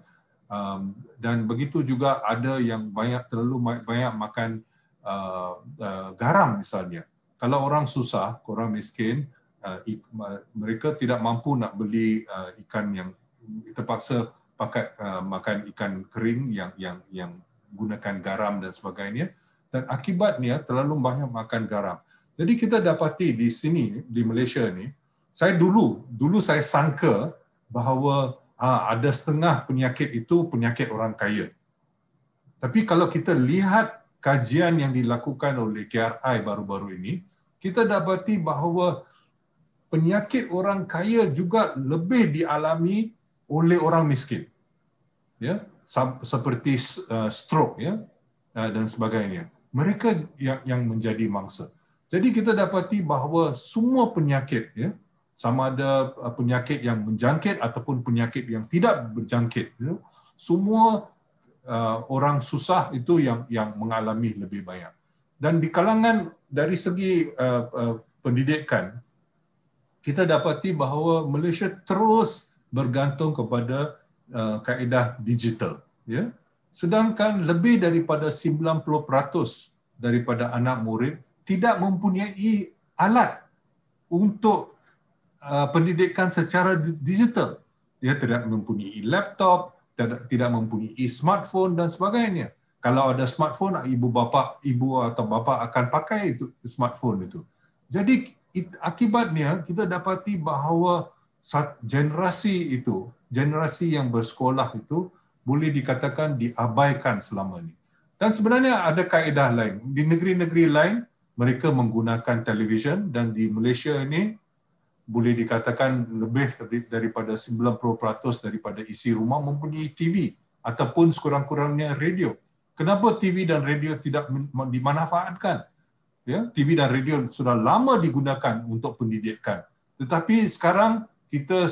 Dan begitu juga ada yang terlalu banyak makan garam misalnya. Kalau orang susah, orang miskin, mereka tidak mampu nak beli ikan yang terpaksa makan ikan kering yang gunakan garam dan sebagainya, dan akibatnya terlalu banyak makan garam. Jadi kita dapati di sini di Malaysia ni, saya dulu saya sangka bahawa ada setengah penyakit itu penyakit orang kaya. Tapi kalau kita lihat kajian yang dilakukan oleh KRI baru-baru ini, kita dapati bahawa penyakit orang kaya juga lebih dialami oleh orang miskin, ya, seperti stroke, ya, dan sebagainya. Mereka yang menjadi mangsa. Jadi kita dapati bahawa semua penyakit, ya, sama ada penyakit yang menjangkit ataupun penyakit yang tidak berjangkit, ya, semua orang susah itu yang mengalami lebih banyak. Dan di kalangan dari segi pendidikan, kita dapati bahawa Malaysia terus bergantung kepada kaedah digital, ya. Sedangkan lebih daripada 90% daripada anak murid tidak mempunyai alat untuk pendidikan secara digital. Dia tidak mempunyai laptop, tidak mempunyai smartphone dan sebagainya. Kalau ada smartphone, ibu atau bapa akan pakai itu smartphone itu. Jadi akibatnya kita dapati bahawa generasi yang bersekolah itu boleh dikatakan diabaikan selama ini. Dan sebenarnya ada kaedah lain. Di negeri-negeri lain, mereka menggunakan televisyen, dan di Malaysia ini boleh dikatakan lebih daripada 90% daripada isi rumah mempunyai TV ataupun sekurang-kurangnya radio. Kenapa TV dan radio tidak dimanfaatkan? Ya, TV dan radio sudah lama digunakan untuk pendidikan. Tetapi sekarang kita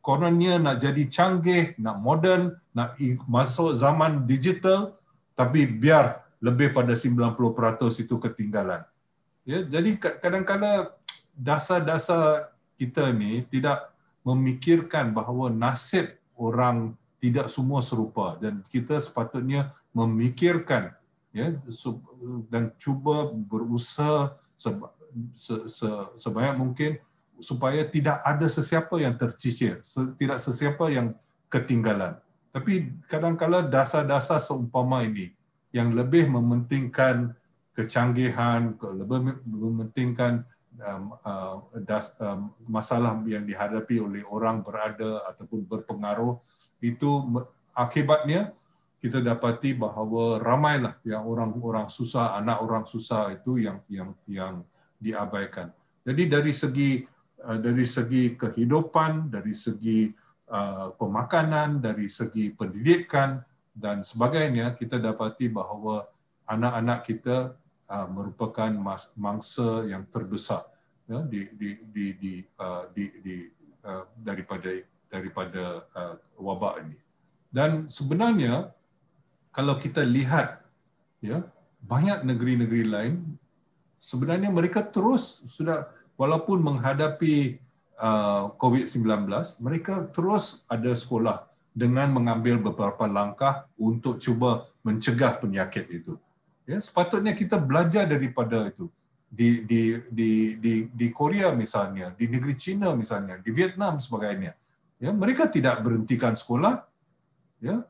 kononnya nak jadi canggih, nak moden, nak masuk zaman digital, tapi biar lebih pada 90% itu ketinggalan. Ya, jadi kadang-kadang dasar-dasar kita ni tidak memikirkan bahawa nasib orang tidak semua serupa, dan kita sepatutnya memikirkan, ya, dan cuba berusaha sebanyak mungkin supaya tidak ada sesiapa yang tercicir, tidak sesiapa yang ketinggalan. Tapi kadang-kadang dasar-dasar seumpama ini yang lebih mementingkan kecanggihan, lebih mementingkan masalah yang dihadapi oleh orang berada ataupun berpengaruh, itu akibatnya kita dapati bahawa ramailah yang orang-orang susah, anak orang susah itu yang diabaikan. Jadi dari segi kehidupan, dari segi pemakanan, dari segi pendidikan dan sebagainya, kita dapati bahawa anak-anak kita merupakan mangsa yang terbesar, ya, daripada wabak ini. Dan sebenarnya kalau kita lihat, ya, banyak negeri-negeri lain sebenarnya mereka terus sudah, walaupun menghadapi COVID-19, mereka terus ada sekolah dengan mengambil beberapa langkah untuk cuba mencegah penyakit itu. Ya, sepatutnya kita belajar daripada itu. Di Korea misalnya, di negeri China misalnya, di Vietnam sebagainya. Ya, mereka tidak berhentikan sekolah. Ya.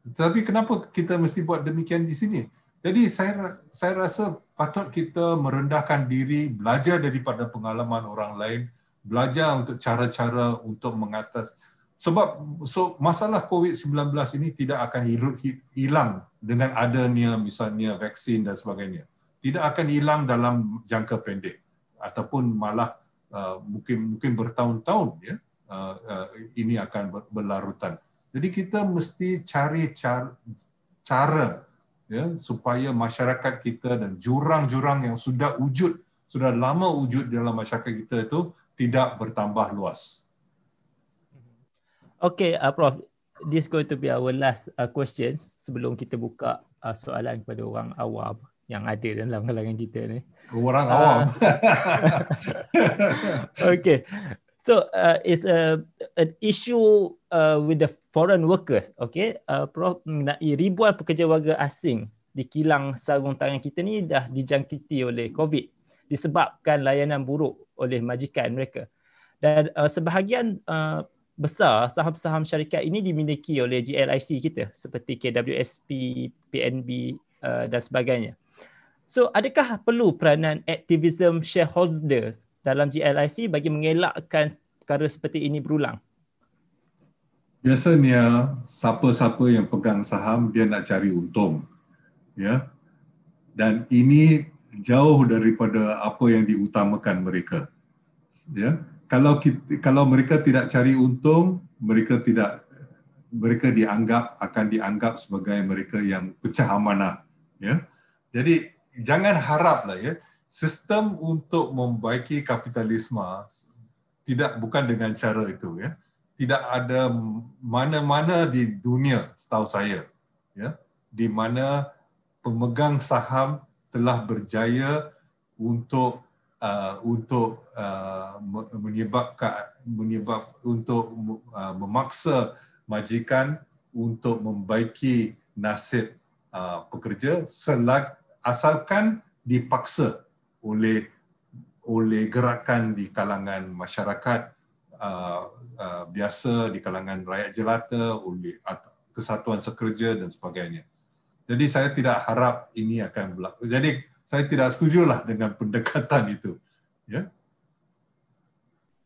Tapi kenapa kita mesti buat demikian di sini? Jadi saya rasa patut kita merendahkan diri, belajar daripada pengalaman orang lain, belajar untuk cara-cara untuk mengatas. Sebab masalah COVID-19 ini tidak akan hilang dengan adanya misalnya vaksin dan sebagainya. Tidak akan hilang dalam jangka pendek ataupun malah mungkin bertahun-tahun, ya, ini akan berlarutan. Jadi kita mesti cari cara, ya, supaya masyarakat kita dan jurang-jurang yang sudah lama wujud dalam masyarakat kita itu tidak bertambah luas. Okay, Prof, this going to be our last questions sebelum kita buka soalan kepada orang awam yang ada dalam kalangan kita ni. Orang awam. Okay. So it's an issue with the foreign workers. Okay, Prof, mengenai ribuan pekerja warga asing di kilang sarung tangan kita ni dah dijangkiti oleh COVID disebabkan layanan buruk oleh majikan mereka. Dan sebahagian besar saham-saham syarikat ini dimiliki oleh GLIC kita seperti KWSP, PNB dan sebagainya. So adakah perlu peranan aktivism shareholders dalam GLIC bagi mengelakkan perkara seperti ini berulang? Biasanya siapa-siapa yang pegang saham dia nak cari untung, ya. Dan ini jauh daripada apa yang diutamakan mereka. Ya. Kalau mereka tidak cari untung, mereka akan dianggap sebagai mereka yang pecah amanah, ya. Jadi jangan haraplah, ya, sistem untuk membaiki kapitalisme bukan dengan cara itu, ya. Tidak ada mana-mana di dunia setahu saya, ya, di mana pemegang saham telah berjaya untuk memaksa majikan untuk membaiki nasib pekerja asalkan dipaksa oleh gerakan di kalangan masyarakat biasa, di kalangan rakyat jelata, oleh kesatuan sekerja dan sebagainya. Jadi saya tidak harap ini akan berlaku. Jadi saya tidak setujulah dengan pendekatan itu. Ya.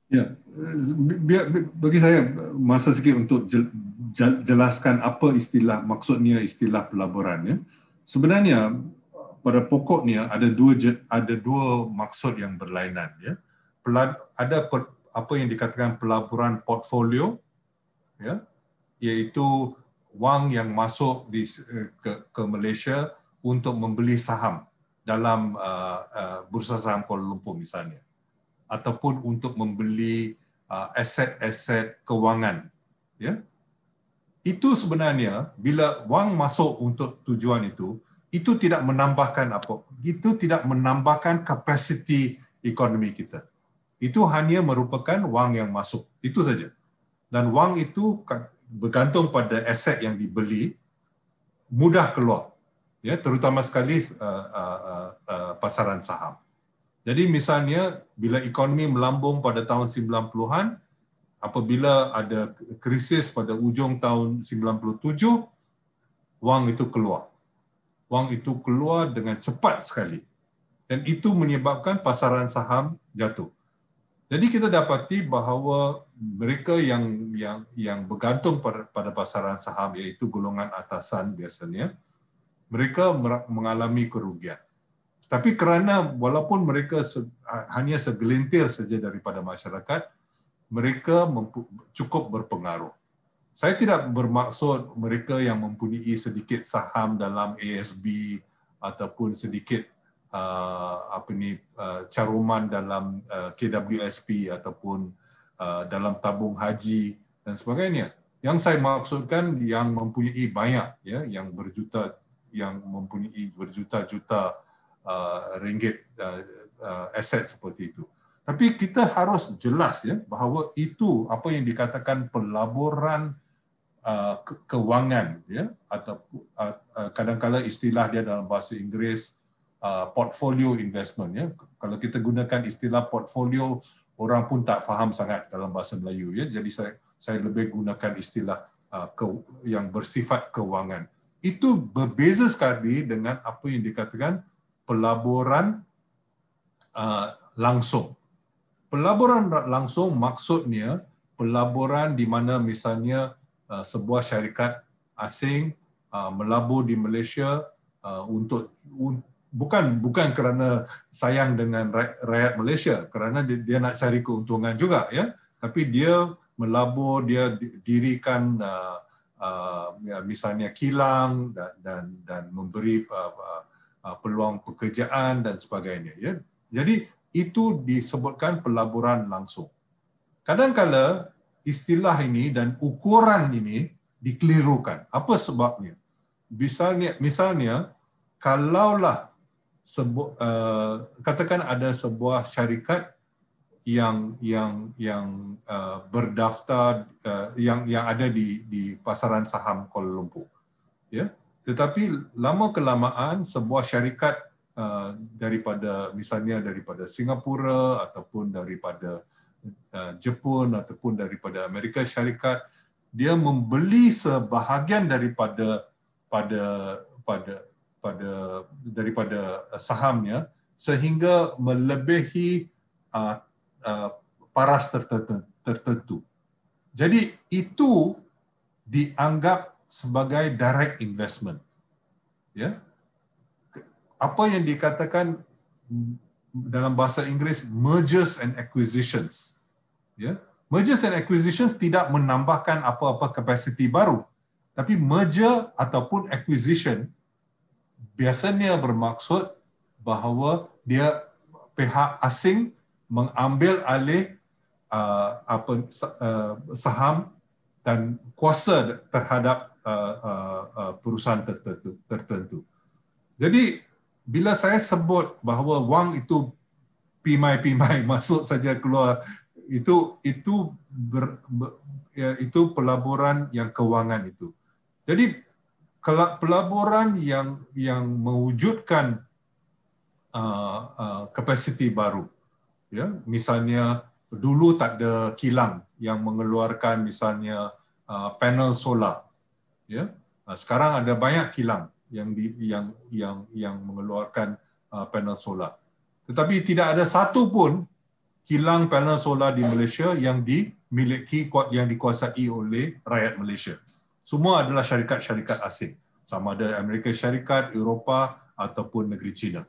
Ya, bagi saya masa sikit untuk jelaskan apa maksudnya istilah pelaburan ya. Sebenarnya pada pokoknya ada dua maksud yang berlainan ya. Ada apa yang dikatakan pelaburan portfolio ya, iaitu wang yang masuk ke Malaysia untuk membeli saham dalam Bursa Saham Kuala Lumpur misalnya, ataupun untuk membeli aset-aset kewangan ya. Itu sebenarnya bila wang masuk untuk tujuan itu tidak menambahkan kapasiti ekonomi kita. Itu hanya merupakan wang yang masuk, itu saja. Dan wang itu bergantung pada aset yang dibeli, mudah keluar, ya, terutama sekali pasaran saham. Jadi misalnya bila ekonomi melambung pada tahun 90-an, apabila ada krisis pada ujung tahun 97, wang itu keluar. Wang itu keluar dengan cepat sekali. Dan itu menyebabkan pasaran saham jatuh. Jadi kita dapati bahawa mereka yang bergantung pada pasaran saham, iaitu golongan atasan biasanya, mereka mengalami kerugian. Tapi kerana walaupun mereka hanya segelintir saja daripada masyarakat, mereka cukup berpengaruh. Saya tidak bermaksud mereka yang mempunyai sedikit saham dalam ASB ataupun sedikit caruman dalam KWSP ataupun dalam tabung haji dan sebagainya. Yang saya maksudkan yang mempunyai banyak, ya, yang mempunyai berjuta-juta ringgit aset seperti itu. Tapi kita harus jelas ya bahawa itu apa yang dikatakan pelaburan kewangan ya, atau kadang-kadang istilah dia dalam bahasa Inggeris portfolio investment ya. Kalau kita gunakan istilah portfolio, orang pun tak faham sangat dalam bahasa Melayu ya. Jadi saya lebih gunakan istilah yang bersifat kewangan. Itu berbeza sekali dengan apa yang dikatakan pelaburan langsung. Pelaburan langsung maksudnya pelaburan di mana misalnya sebuah syarikat asing melabur di Malaysia bukan kerana sayang dengan rakyat Malaysia, kerana dia nak cari keuntungan juga ya, tapi dia melabur, dia dirikan misalnya kilang dan memberi peluang pekerjaan dan sebagainya ya. Jadi itu disebutkan pelaburan langsung. Kadang-kala istilah ini dan ukuran ini dikelirukan. Apa sebabnya? Misalnya kalaulah katakan ada sebuah syarikat yang berdaftar yang ada di pasaran saham Kuala Lumpur. Ya. Tetapi lama kelamaan sebuah syarikat misalnya daripada Singapura ataupun daripada Jepun ataupun daripada Amerika Syarikat, dia membeli sebahagian daripada sahamnya sehingga melebihi paras tertentu. Jadi itu dianggap sebagai direct investment. Ya. Apa yang dikatakan dalam bahasa Inggeris mergers and acquisitions. Ya. Mergers and acquisitions tidak menambahkan apa-apa kapasiti baru. Tapi merger ataupun acquisition biasanya bermaksud bahawa pihak asing mengambil alih saham dan kuasa terhadap perusahaan tertentu. Jadi bila saya sebut bahawa wang itu pimai-pimai masuk saja keluar, itu pelaburan yang kewangan itu. Jadi pelaburan yang mewujudkan kapasiti baru, ya, misalnya dulu tak ada kilang yang mengeluarkan misalnya panel solar, ya, sekarang ada banyak kilang yang mengeluarkan panel solar. Tetapi tidak ada satu pun kilang panel solar di Malaysia yang yang dikuasai oleh rakyat Malaysia. Semua adalah syarikat-syarikat asing, sama ada Amerika Syarikat, Eropah ataupun negeri China.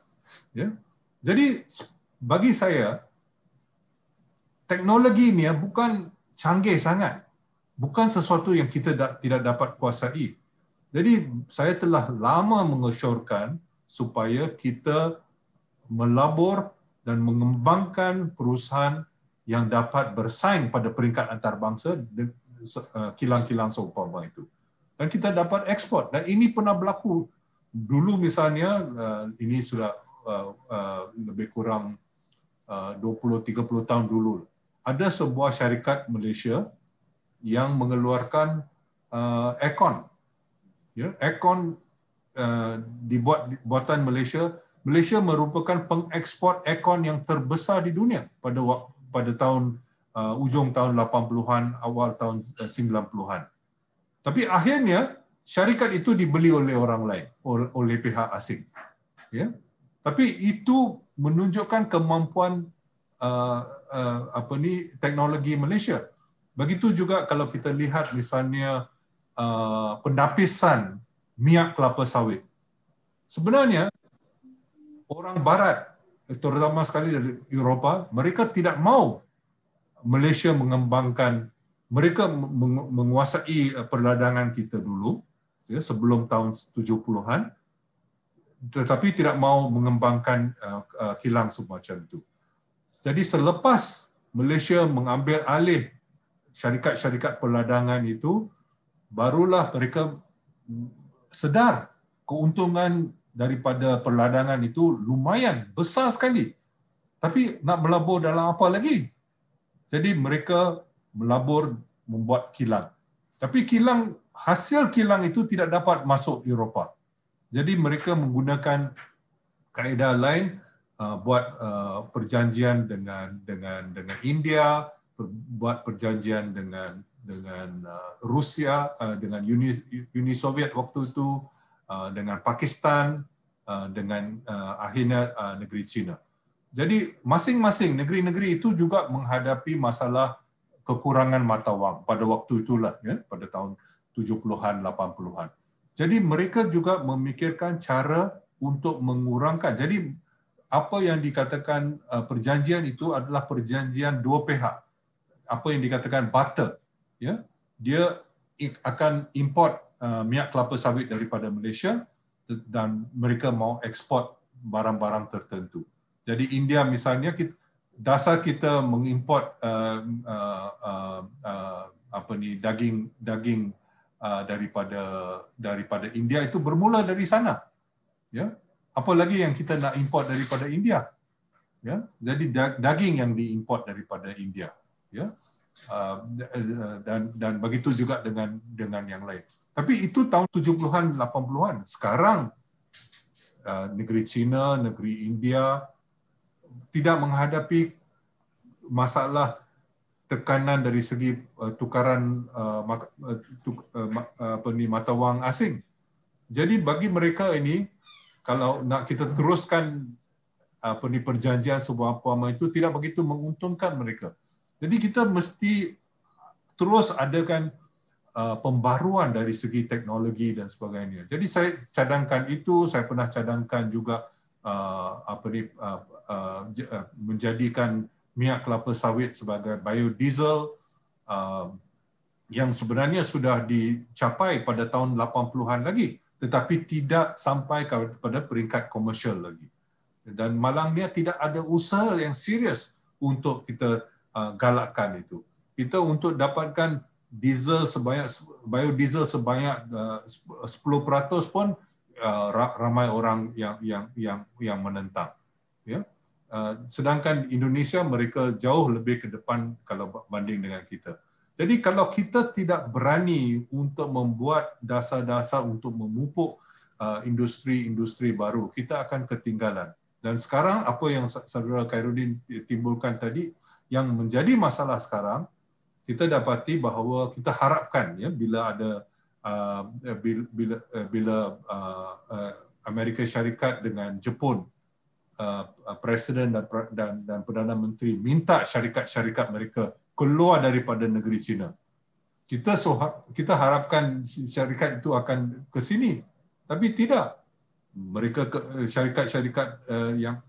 Ya. Jadi bagi saya teknologi ini bukan canggih sangat, bukan sesuatu yang kita tidak dapat kuasai. Jadi saya telah lama mengesyorkan supaya kita melabur dan mengembangkan perusahaan yang dapat bersaing pada peringkat antarabangsa kilang-kilang seumpama itu. Dan kita dapat ekspor. Dan ini pernah berlaku dulu misalnya, ini sudah lebih kurang 20-30 tahun dulu. Ada sebuah syarikat Malaysia yang mengeluarkan aircon. Ya, aircon buatan Malaysia. Malaysia merupakan pengekspor aircon yang terbesar di dunia pada tahun ujung tahun 80-an, awal tahun 90-an. Tapi akhirnya syarikat itu dibeli oleh orang lain, oleh pihak asing. Ya. Tapi itu menunjukkan kemampuan teknologi Malaysia. Begitu juga kalau kita lihat misalnya pendapisan minyak kelapa sawit. Sebenarnya orang Barat, terutama sekali dari Eropah, mereka tidak mahu Malaysia mengembangkan, mereka menguasai perladangan kita dulu, ya, sebelum tahun 70-an, tetapi tidak mahu mengembangkan kilang semacam itu. Jadi selepas Malaysia mengambil alih syarikat-syarikat perladangan itu, barulah mereka sedar keuntungan daripada perladangan itu lumayan besar sekali. Tapi nak melabur dalam apa lagi? Jadi mereka melabur membuat kilang. Tapi hasil kilang itu tidak dapat masuk Eropah. Jadi mereka menggunakan kaedah lain, buat perjanjian dengan India, buat perjanjian dengan Rusia, dengan Uni Soviet waktu itu, dengan Pakistan, dengan akhirnya negeri China. Jadi masing-masing negeri-negeri itu juga menghadapi masalah kekurangan mata wang pada waktu itulah, ya, pada tahun 70-an, 80-an. Jadi mereka juga memikirkan cara untuk mengurangkan. Jadi apa yang dikatakan perjanjian itu adalah perjanjian dua pihak. Apa yang dikatakan barter, ya, dia akan import minyak kelapa sawit daripada Malaysia dan mereka mau ekspor barang-barang tertentu. Jadi India misalnya, dasar kita mengimport daging daripada India itu bermula dari sana. Ya, apalagi yang kita nak import daripada India. Ya, jadi daging yang diimport daripada India. Ya. Dan begitu juga dengan yang lain. Tapi itu tahun 70-an, 80-an. Sekarang negeri China, negeri India tidak menghadapi masalah tekanan dari segi tukaran mata wang asing. Jadi bagi mereka ini, kalau nak kita teruskan perjanjian sebuah apa itu tidak begitu menguntungkan mereka. Jadi kita mesti terus adakan pembaruan dari segi teknologi dan sebagainya. Jadi saya cadangkan itu, saya pernah cadangkan juga menjadikan minyak kelapa sawit sebagai biodiesel yang sebenarnya sudah dicapai pada tahun 80-an lagi, tetapi tidak sampai kepada peringkat komersial lagi. Dan malangnya tidak ada usaha yang serius untuk kita galakkan itu. Kita untuk dapatkan biodiesel sebanyak 10% pun ramai orang yang menentang. Ya. Sedangkan Indonesia mereka jauh lebih ke depan kalau banding dengan kita. Jadi kalau kita tidak berani untuk membuat dasar-dasar untuk memupuk industri-industri baru, kita akan ketinggalan. Dan sekarang apa yang Saudara Khairuddin timbulkan tadi, yang menjadi masalah sekarang, kita dapati bahawa kita harapkan, ya, bila Amerika Syarikat dengan Jepun Presiden dan Perdana Menteri minta syarikat-syarikat mereka keluar daripada negeri China. Kita harapkan syarikat itu akan ke sini, tapi tidak. Mereka syarikat-syarikat yang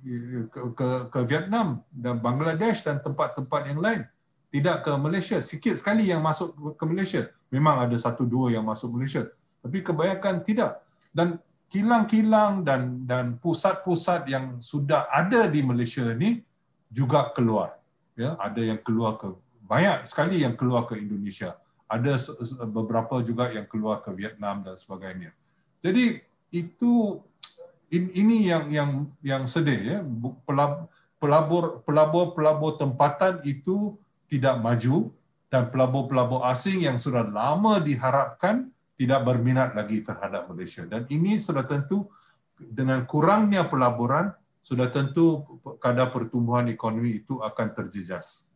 ke Vietnam dan Bangladesh dan tempat-tempat yang lain, tidak ke Malaysia. Sikit sekali yang masuk ke Malaysia. Memang ada 1-2 yang masuk Malaysia, tapi kebanyakan tidak. Dan kilang-kilang dan pusat-pusat yang sudah ada di Malaysia ni juga keluar. Ya, ada yang keluar banyak sekali yang keluar ke Indonesia. Ada beberapa juga yang keluar ke Vietnam dan sebagainya. Jadi ini yang sedih, ya. Pelabur tempatan itu tidak maju, dan pelabur-pelabur asing yang sudah lama diharapkan tidak berminat lagi terhadap Malaysia. Dan ini sudah tentu dengan kurangnya pelaburan, sudah tentu kadar pertumbuhan ekonomi itu akan terjejas.